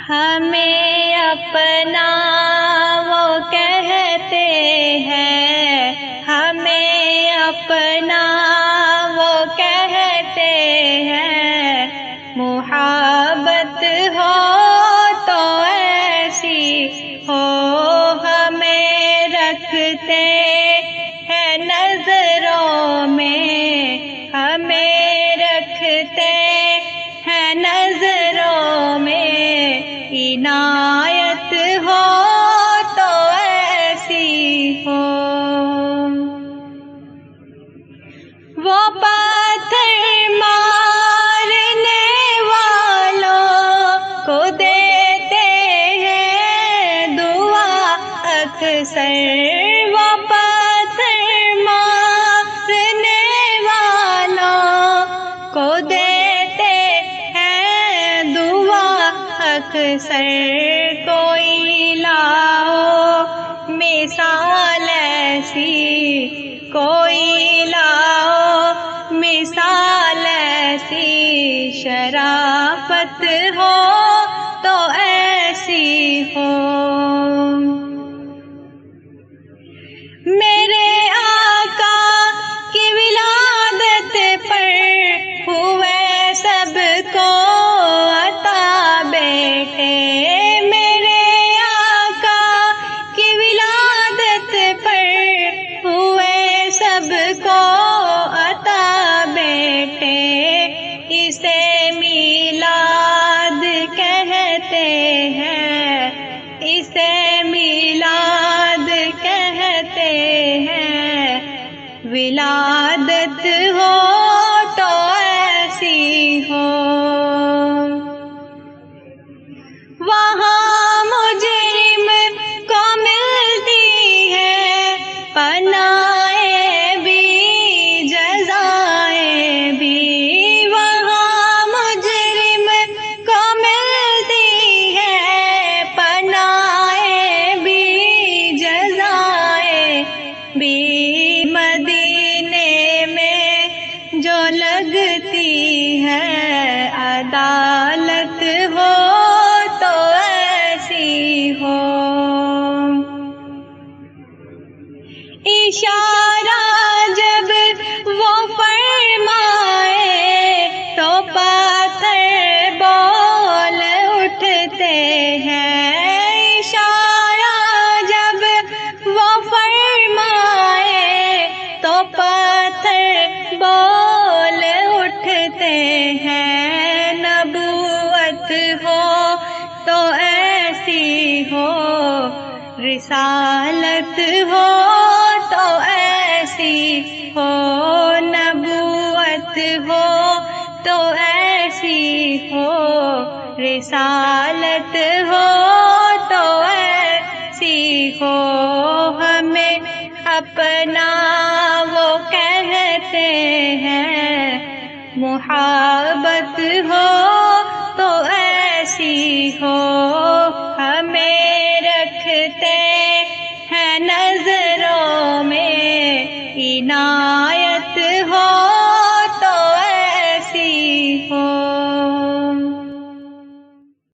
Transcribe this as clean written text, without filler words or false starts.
ہمیں اپنا وہ کہتے ہیں، ہمیں اپنا وہ کہتے ہیں، محبت ہو تو ایسی ہو، ہمیں رکھتے ہیں نظروں میں، ہمیں رکھتے ہیں نظروں میں، عنایت ہو تو ایسی ہو۔ وہ پتھر مارنے والوں کو دیتے ہیں دعا اکثر، وہ پتھر مارنے والوں کو دیتے ہیں دعا اکثر، کوئی لاؤ مثال ایسی، کوئی لاؤ مثال ایسی، شرافت ہو تو ایسی ہو۔ میرے آقا کی ولادت پر ہوئے سب کو عطا بیٹے، میرے آقا کی ولادت پر ہوئے سب کو عطا بیٹے، اسے میلاد کہتے ہیں، اسے میلاد کہتے ہیں، ولادت ہو تو ایسی ہو۔ وہاں مجرم کو ملتی ہے پناہیں بھی جزائیں بھی، وہاں مجرم کو ملتی ہے پناہیں بھی جزائیں بھی، مدینے میں جو لگتی ہے عدالت ہو تو ایسی ہو۔ اشارہ جب وہ فرمائے تو پتھر بول اٹھتے ہیں، اشارہ جب وہ فرمائے تو پتھر بول اٹھتے ہیں، نبوت ہو تو ایسی ہو، رسالت ہو تو ایسی ہو، نبوت ہو تو ایسی ہو، رسالت ہو تو ایسی ہو، ہمیں اپنا وہ کہتے ہیں، محبت ہو تو ایسی ہو، ہمیں رکھتے ہیں نظروں میں، عنایت